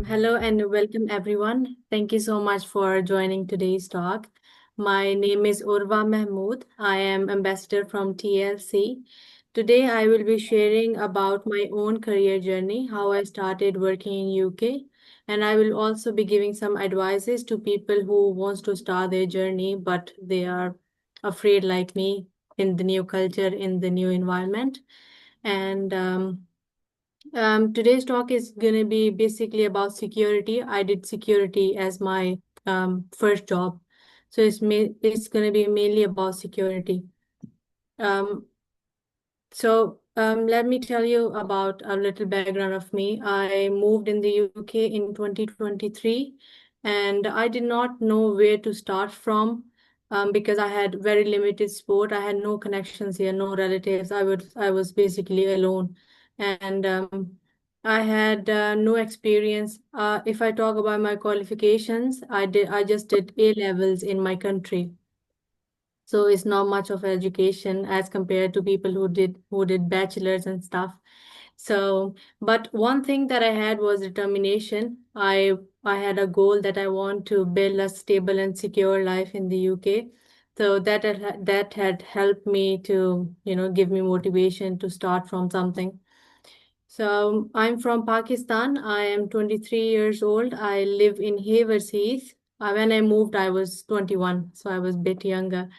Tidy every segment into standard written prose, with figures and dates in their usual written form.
Hello and welcome everyone. Thank you so much for joining today's talk. My name is Urwa Mahmood. I am ambassador from TLC. Today I will be sharing about my own career journey, how I started working in UK, and I will also be giving some advices to people who wants to start their journey but they are afraid like me in the new culture, in the new environment. And today's talk is going to be basically about security. I did security as my first job. So it's going to be mainly about security. Um, Let me tell you about a little background of me. I moved in the UK in 2023, and I did not know where to start from because I had very limited support. I had no connections here, no relatives. I was basically alone, and I had no experience. If I talk about my qualifications, I just did A levels in my country. So it's not much of education as compared to people who did bachelors and stuff. So, but one thing that I had was determination. I had a goal that I want to build a stable and secure life in the UK. So that had helped me to, give me motivation to start from something. So I'm from Pakistan. I am 23 years old. I live in Havers Heath. When I moved, I was 21, so I was a bit younger.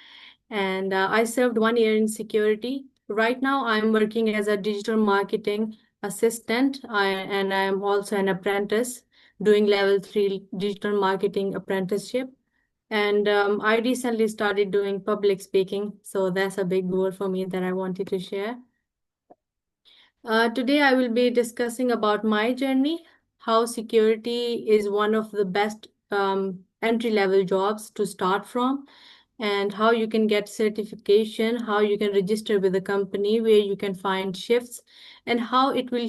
And I served 1 year in security. Right now, I'm working as a digital marketing assistant, and I'm also an apprentice doing level 3 digital marketing apprenticeship. And I recently started doing public speaking, so that's a big goal for me that I wanted to share. Today, I will be discussing about my journey, how security is one of the best entry-level jobs to start from, and how you can get certification, how you can register with a company where you can find shifts, and how it will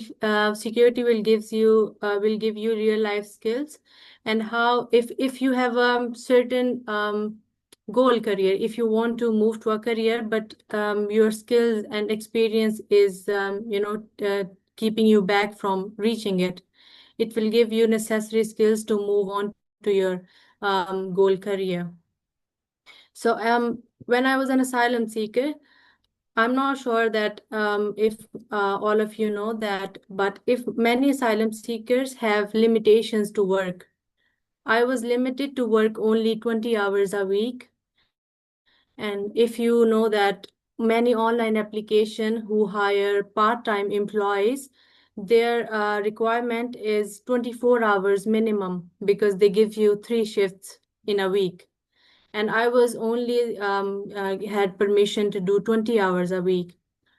security will give you real life skills, and how if you have a certain goal career, if you want to move to a career but your skills and experience is keeping you back from reaching it, it will give you necessary skills to move on to your goal career. So when I was an asylum seeker, I'm not sure that if all of you know that, but if many asylum seekers have limitations to work. I was limited to work only 20 hours a week. And if you know that many online application who hire part-time employees, their requirement is 24 hours minimum because they give you 3 shifts in a week. And I was only had permission to do 20 hours a week.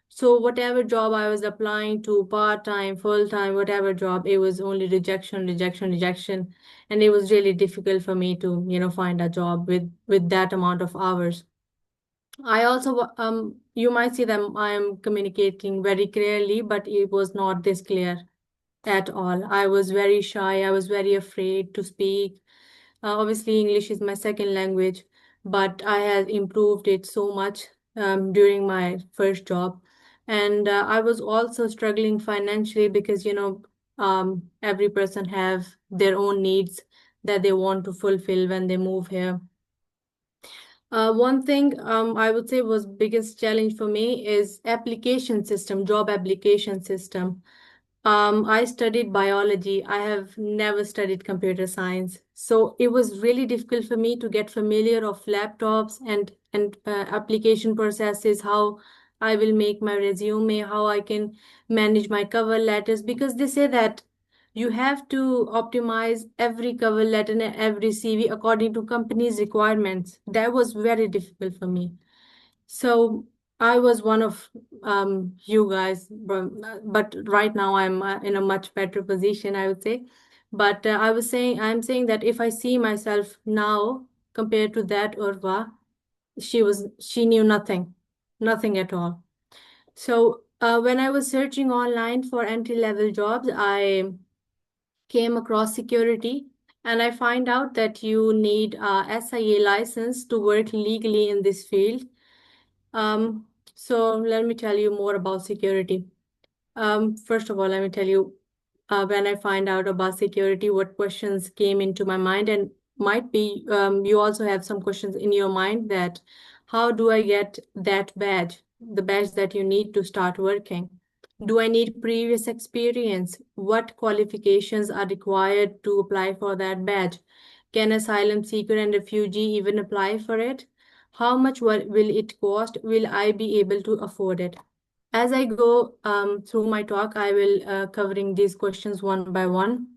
So whatever job I was applying to, part-time, full-time, whatever job, it was only rejection, rejection, rejection. And it was really difficult for me to, find a job with that amount of hours. I also, you might see that I am communicating very clearly, but it was not this clear at all. I was very shy. I was very afraid to speak. Obviously, English is my second language, but I have improved it so much during my first job. And I was also struggling financially because, every person have their own needs that they want to fulfill when they move here. One thing I would say was biggest challenge for me is application system, job application system. I studied biology. I have never studied computer science. So it was really difficult for me to get familiar of laptops and application processes, how I will make my resume, how I can manage my cover letters, because they say that you have to optimize every cover letter and every CV according to company's requirements. That was very difficult for me. So I was one of you guys, but right now I'm in a much better position, I would say. But I'm saying that if I see myself now compared to that Urva, she knew nothing, nothing at all. So when I was searching online for entry-level jobs, I came across security, and I find out that you need a SIA license to work legally in this field. So let me tell you more about security. First of all, let me tell you when I find out about security, what questions came into my mind, and might be you also have some questions in your mind that how do I get that badge, the badge that you need to start working? Do I need previous experience? What qualifications are required to apply for that badge? Can asylum seeker and refugee even apply for it? How much will it cost? Will I be able to afford it? As I go through my talk, I will covering these questions one by one.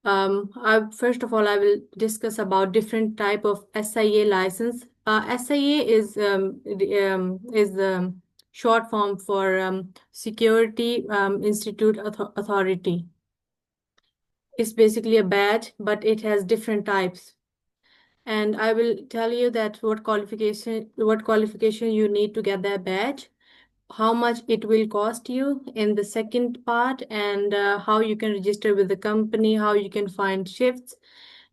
First of all, I will discuss about different type of SIA license. SIA is the short form for Security Institute Authority. It's basically a badge, but it has different types. And I will tell you that what qualification you need to get that badge, how much it will cost you in the second part, and how you can register with the company, how you can find shifts.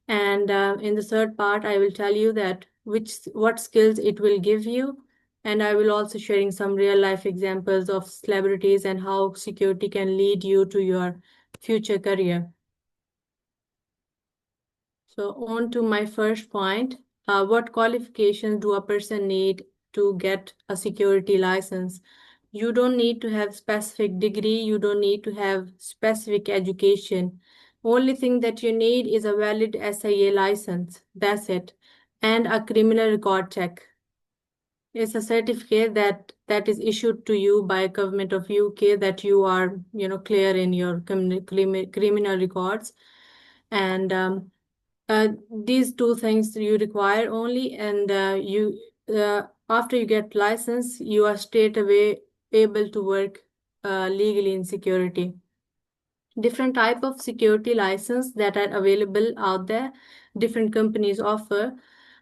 And in the third part, I will tell you that what skills it will give you. And I will also sharing some real life examples of celebrities and how security can lead you to your future career. So on to my first point, what qualifications do a person need to get a security license? You don't need to have specific degree, you don't need to have specific education. Only thing that you need is a valid SIA license. That's it. And a criminal record check. It's a certificate that is issued to you by government of UK that you are, clear in your criminal records. And these two things you require only, and after you get license, you are straight away able to work legally in security. Different type of security license that are available out there, different companies offer,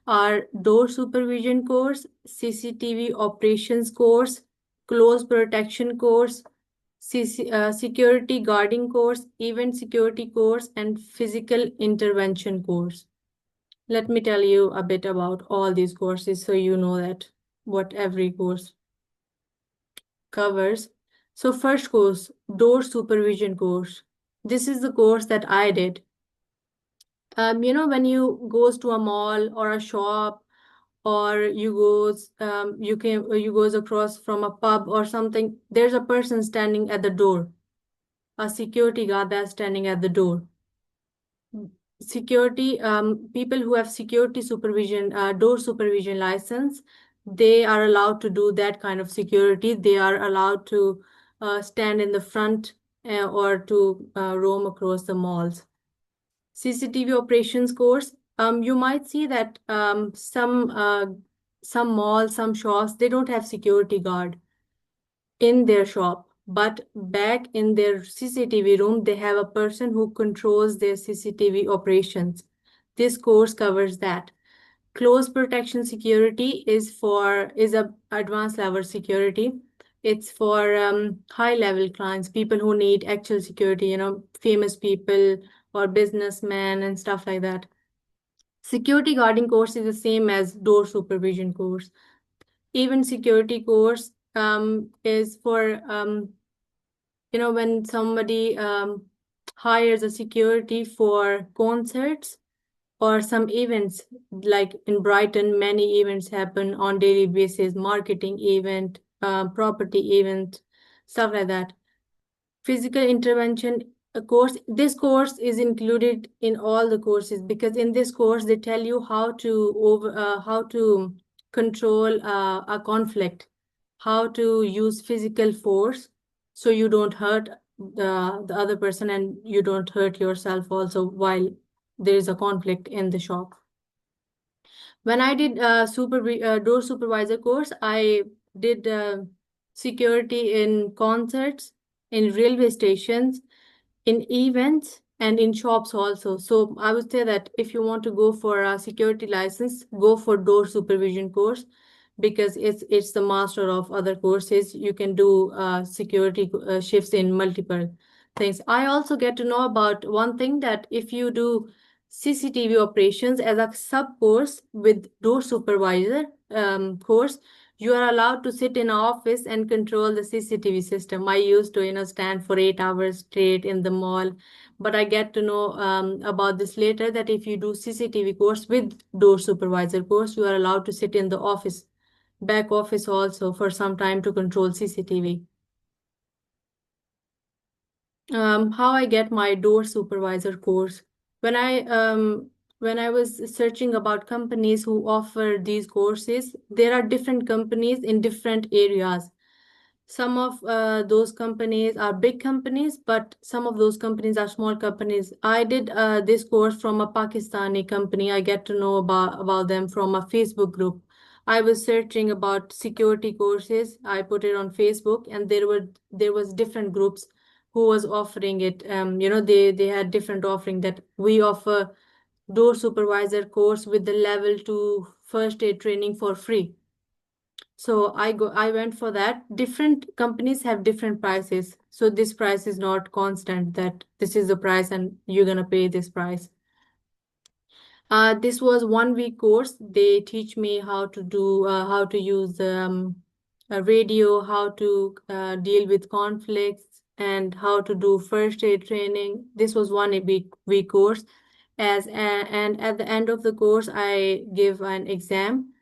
are door supervision course, CCTV operations course, close protection course, security guarding course, event security course, and physical intervention course. Let me tell you a bit about all these courses so you know that what every course covers. So first course, door supervision course. This is the course that I did. When you goes to a mall or a shop, or you goes across from a pub or something, there's a person standing at the door, a security guard that's standing at the door. Security people who have security supervision door supervision license, they are allowed to do that kind of security. They are allowed to stand in the front or to roam across the malls. CCTV operations course, you might see that some malls, some shops, they don't have security guard in their shop, but back in their CCTV room, they have a person who controls their CCTV operations. This course covers that. Close protection security is a advanced level security. It's for high level clients, people who need actual security, famous people or businessmen and stuff like that. Security guarding course is the same as door supervision course. Even security course is for when somebody hires a security for concerts or some events, like in Brighton, many events happen on daily basis, marketing event, property event, stuff like that. Physical intervention course. This course is included in all the courses because in this course they tell you how to control a conflict, how to use physical force so you don't hurt the other person and you don't hurt yourself also while there is a conflict in the shop. When I did door supervisor course, I did security in concerts, in railway stations, in events, and in shops also. So I would say that if you want to go for a security license, go for door supervision course because it's the master of other courses. You can do security shifts in multiple things. I also get to know about one thing, that if you do CCTV operations as a sub course with door supervisor course, You are allowed to sit in an office and control the CCTV system. I used to, stand for 8 hours straight in the mall, but I get to know about this later that if you do CCTV course with door supervisor course, you are allowed to sit in the office, back office also for some time to control CCTV. How I get my door supervisor course. When I when I was searching about companies who offer these courses, there are different companies in different areas. Some of those companies are big companies, but some of those companies are small companies. I did this course from a Pakistani company. I get to know about them from a Facebook group. I was searching about security courses. I put it on Facebook, and there was different groups who was offering it. They had different offering that we offer door supervisor course with the level 2 first aid training for free. So I went for that. Different companies have different prices. So this price is not constant that this is the price and you're gonna pay this price. This was 1 week course. They teach me how to use a radio, how to deal with conflicts, and how to do first aid training. This was 1 week course. And at the end of the course, I give an exam.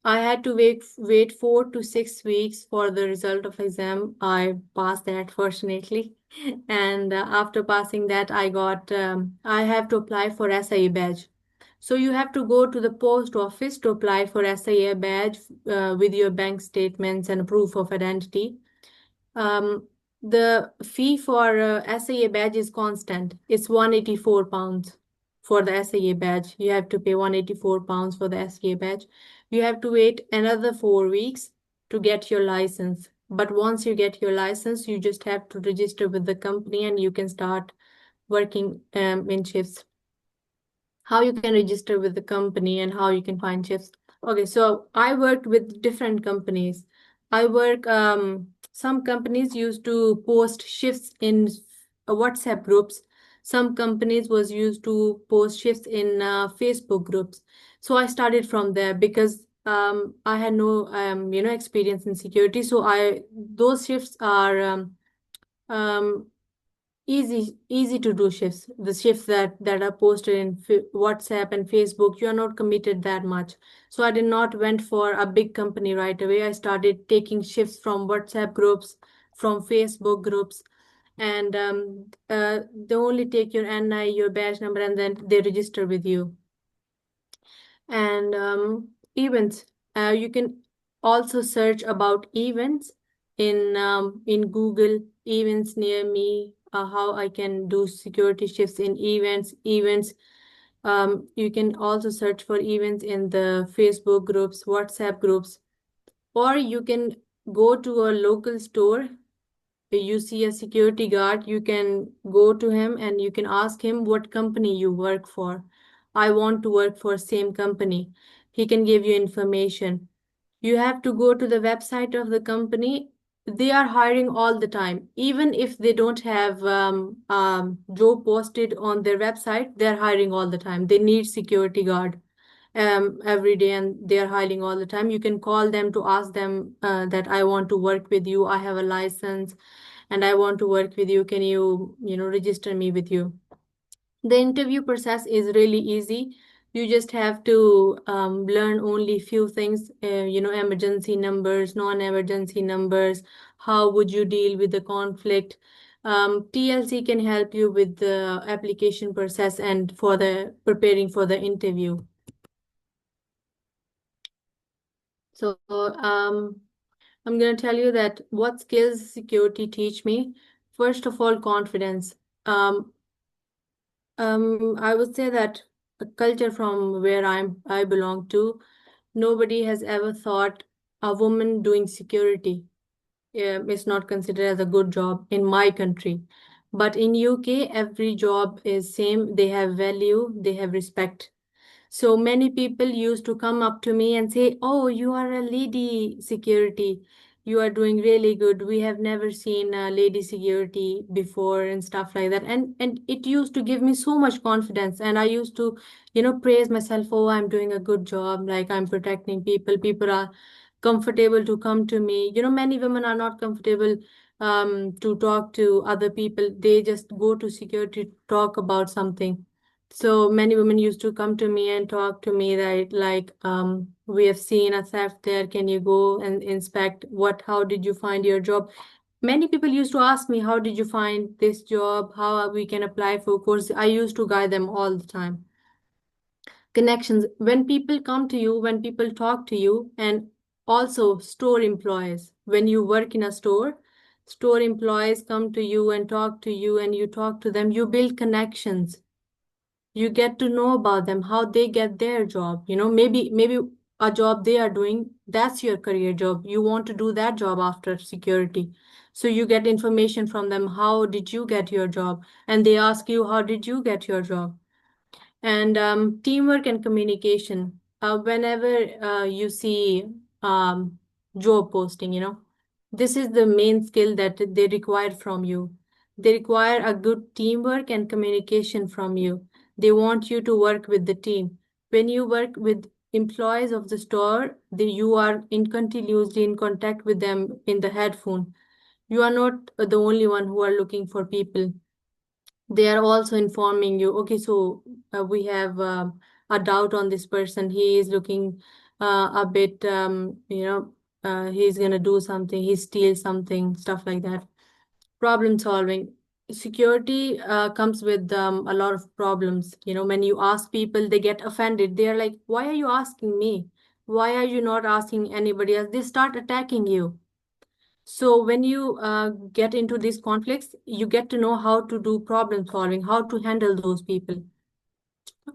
I had to wait 4 to 6 weeks for the result of exam. I passed that fortunately, and after passing that, I have to apply for SIA badge. So you have to go to the post office to apply for SIA badge with your bank statements and proof of identity. Um, the fee for SIA badge is constant. It's £184 for the SIA badge. You have to pay £184 for the SIA badge. You have to wait another 4 weeks to get your license. But once you get your license, you just have to register with the company and you can start working in shifts. How you can register with the company and how you can find shifts. Okay, so I worked with different companies. Some companies used to post shifts in WhatsApp groups. Some companies was used to post shifts in Facebook groups. So I started from there because I had no experience in security. So I those shifts are um, easy to do shifts. The shifts that are posted in WhatsApp and Facebook, you are not committed that much. So I did not went for a big company right away. I started taking shifts from WhatsApp groups, from Facebook groups, and they only take your NI, your badge number, and then they register with you. And events, you can also search about events in Google. Events near me, how I can do security shifts in events. You can also search for events in the Facebook groups, WhatsApp groups, or you can go to a local store. You see a security guard, you can go to him and you can ask him what company you work for. I want to work for same company. He can give you information. You have to go to the website of the company. They are hiring all the time. Even if they don't have job posted on their website, they're hiring all the time. They need security guard every day and they're hiring all the time. You can call them to ask them that I want to work with you. I have a license and I want to work with you. Can you, register me with you? The interview process is really easy. You just have to learn only few things, emergency numbers, non-emergency numbers. How would you deal with the conflict? TLC can help you with the application process and for the preparing for the interview. So I'm going to tell you that what skills security teach me. First of all, confidence. Um, I would say that the culture from where I belong to, nobody has ever thought a woman doing security is not considered as a good job in my country. But in UK, every job is same. They have value, they have respect. So many people used to come up to me and say, "Oh, you are a lady security. You are doing really good. We have never seen a lady security before," and stuff like that. And it used to give me so much confidence. And I used to, praise myself, "Oh, I'm doing a good job. Like I'm protecting people. People are comfortable to come to me. Many women are not comfortable to talk to other people. They just go to security to talk about something. So many women used to come to me and talk to me that, like, we have seen a theft there. Can you go and inspect? How did you find your job? Many people used to ask me, how did you find this job? How we can apply for course? I used to guide them all the time. Connections. When people come to you, when people talk to you, and also store employees. When you work in a store employees come to you and talk to you, and you talk to them, you build connections. You get to know about them, how they get their job. Maybe a job they are doing, that's your career job. You want to do that job after security. So you get information from them. How did you get your job? And they ask you, how did you get your job? And teamwork and communication. Whenever you see job posting, this is the main skill that they require from you. They require a good teamwork and communication from you. They want you to work with the team. When you work with employees of the store, you are in continuously in contact with them in the headphone. You are not the only one who are looking for people. They are also informing you, okay, so we have a doubt on this person. He is looking a bit, he's gonna do something, he steals something, stuff like that. Problem solving. Security comes with a lot of problems. When you ask people, they get offended. They are like, why are you asking me? Why are you not asking anybody else? They start attacking you. So when you get into these conflicts, you get to know how to do problem solving, how to handle those people.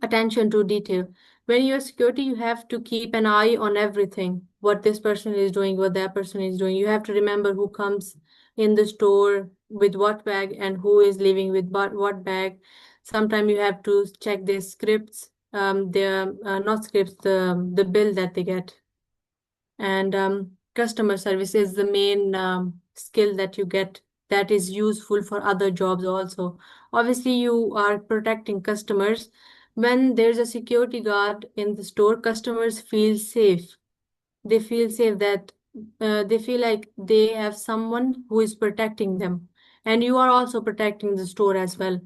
Attention to detail. When you're security, you have to keep an eye on everything. What this person is doing, what that person is doing. You have to remember who comes in the store with what bag and who is leaving with what bag. Sometimes you have to check their scripts, their not scripts, the bill that they get. And customer service is the main skill that you get, that is useful for other jobs also. Obviously you are protecting customers. When there's a security guard in the store, customers feel safe. They feel safe, that they feel like they have someone who is protecting them, and you are also protecting the store as well.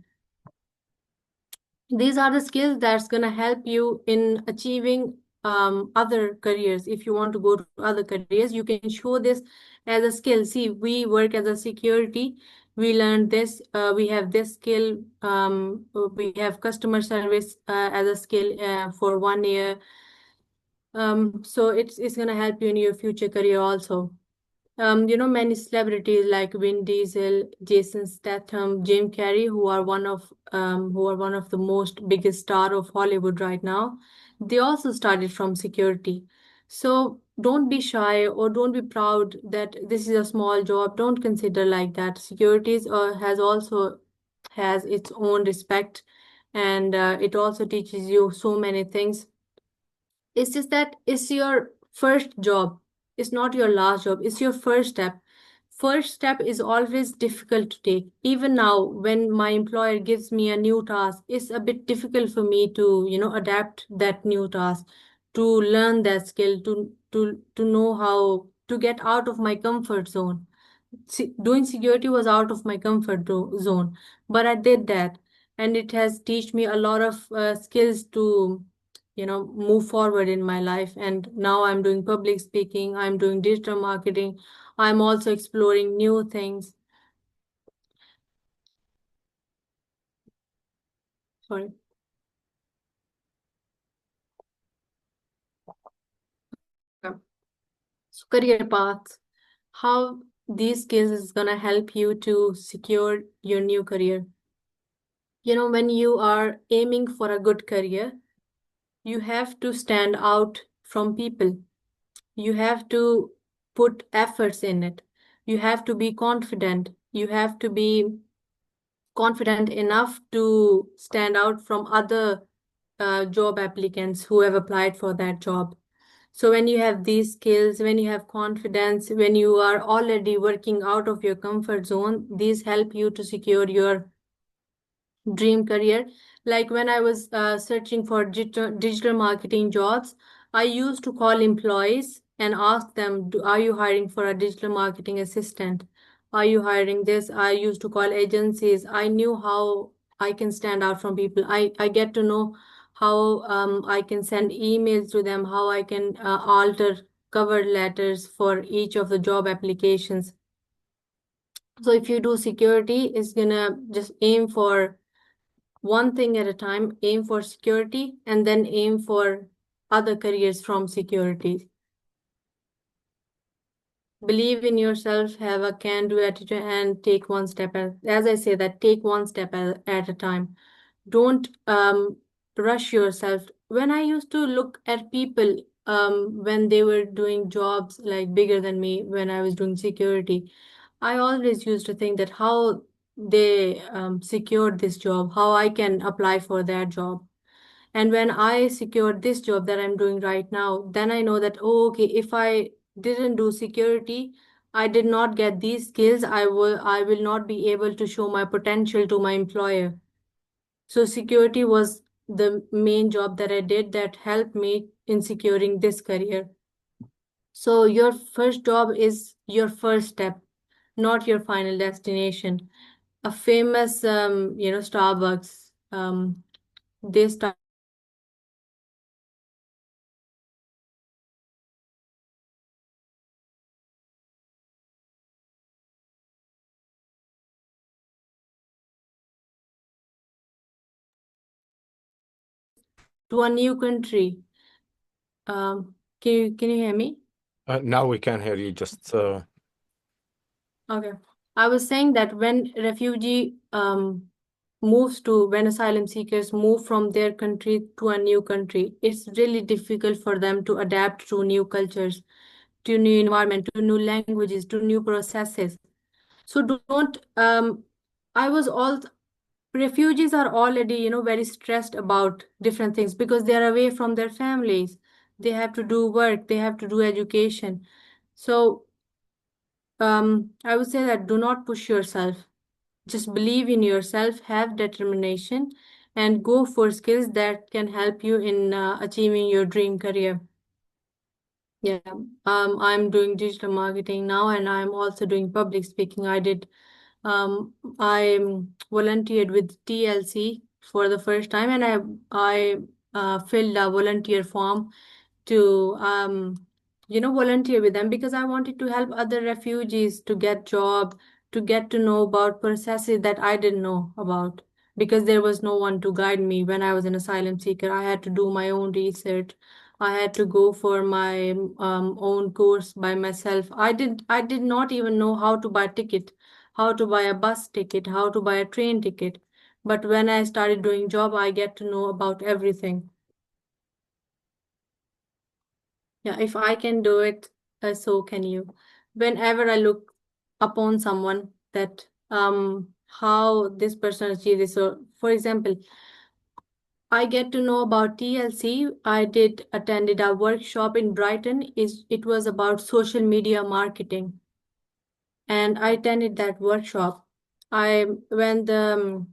These are the skills that's going to help you in achieving other careers. If you want to go to other careers, you can show this as a skill. See, we work as a security. We learned this. We have this skill. We have customer service as a skill for 1 year. So it's going to help you in your future career also. Many celebrities like Vin Diesel, Jason Statham, Jim Carrey, who are one of the most biggest star of Hollywood right now, they also started from security. So don't be shy or don't be proud that this is a small job. Don't consider like that. Securities has its own respect, and it also teaches you so many things. It's just that it's your first job. It's not your last job. It's your first step. First step is always difficult to take. Even now, when my employer gives me a new task, it's a bit difficult for me to, adapt that new task, to learn that skill, to know how to get out of my comfort zone. Doing security was out of my zone, but I did that, and it has teach me a lot of skills to, move forward in my life. And now I'm doing public speaking, I'm doing digital marketing, I'm also exploring new things. Sorry. Yeah. So career paths, how these skills is gonna help you to secure your new career. When you are aiming for a good career, you have to stand out from people. You have to put efforts in it. You have to be confident. You have to be confident enough to stand out from other job applicants who have applied for that job. So when you have these skills, when you have confidence, when you are already working out of your comfort zone, these help you to secure your dream career. Like when I was searching for digital marketing jobs, I used to call employees and ask them, are you hiring for a digital marketing assistant? Are you hiring this? I used to call agencies. I knew how I can stand out from people. I get to know how I can send emails to them, how I can alter cover letters for each of the job applications. So if you do security, it's gonna just aim for one thing at a time, aim for security, and then aim for other careers from security. Believe in yourself, have a can-do attitude, and take one step as I say that, take one step at a time. Don't rush yourself. When I used to look at people when they were doing jobs like bigger than me, when I was doing security, I always used to think that how they secured this job, how I can apply for that job. And when I secured this job that I'm doing right now, then I know that, oh, okay, if I didn't do security, I did not get these skills, I will not be able to show my potential to my employer. So security was the main job that I did that helped me in securing this career. So your first job is your first step, not your final destination. A famous, Starbucks, they start to a new country. Can you hear me? Now we can hear you. Just Okay. I was saying that when asylum seekers move from their country to a new country, it's really difficult for them to adapt to new cultures, to new environment, to new languages, to new processes. So don't I was all refugees are already, very stressed about different things because they are away from their families. They have to do work, they have to do education. So I would say that do not push yourself. Just believe in yourself, have determination, and go for skills that can help you in achieving your dream career. Yeah, I'm doing digital marketing now, and I'm also doing public speaking. I volunteered with TLC for the first time, and I filled a volunteer form to volunteer with them because I wanted to help other refugees to get job, to get to know about processes that I didn't know about because there was no one to guide me when I was an asylum seeker. I had to do my own research. I had to go for my own course by myself. I did not even know how to buy a ticket, how to buy a bus ticket, how to buy a train ticket. But when I started doing job, I get to know about everything. Yeah, if I can do it, so can you. Whenever I look upon someone that how this person achieved this. So for example, I get to know about TLC. I did attended a workshop in Brighton. It was about social media marketing, and I attended that workshop. I when the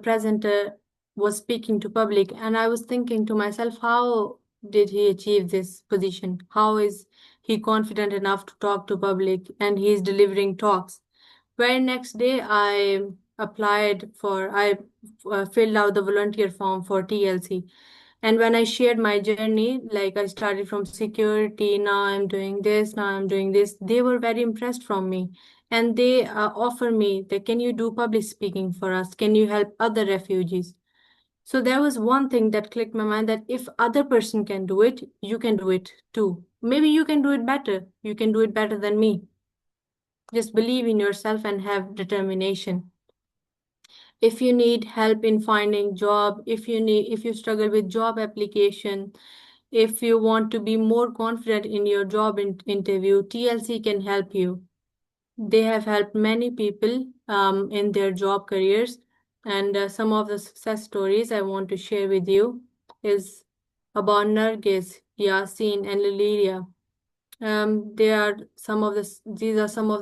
presenter was speaking to public, and I was thinking to myself, how did he achieve this position? How is he confident enough to talk to public, and he's delivering talks? Very next day, I filled out the volunteer form for TLC. And when I shared my journey, like I started from security, now I'm doing this, now I'm doing this, they were very impressed from me. And they offer me that, can you do public speaking for us? Can you help other refugees? So there was one thing that clicked my mind that if other person can do it, you can do it too. Maybe you can do it better. You can do it better than me. Just believe in yourself and have determination. If you need help in finding job, if you struggle with job application, if you want to be more confident in your job interview, TLC can help you. They have helped many people in their job careers. And some of the success stories I want to share with you is about Nargis, Yasin, and Lilia. These are some of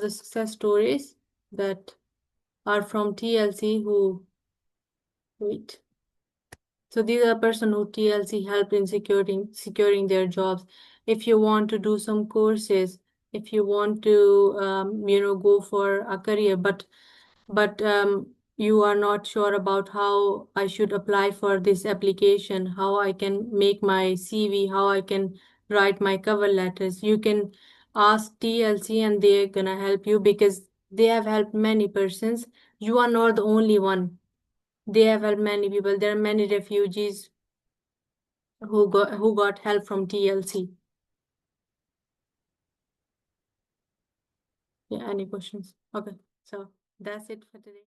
the success stories that are from TLC who wait. So these are person who TLC helped in securing their jobs. if you want to do some courses, if you want to go for a career, but you are not sure about how I should apply for this application, how I can make my CV, how I can write my cover letters. You can ask TLC and they're gonna help you because they have helped many persons. You are not the only one. They have helped many people. There are many refugees who got help from TLC. Yeah, any questions? Okay, so that's it for today.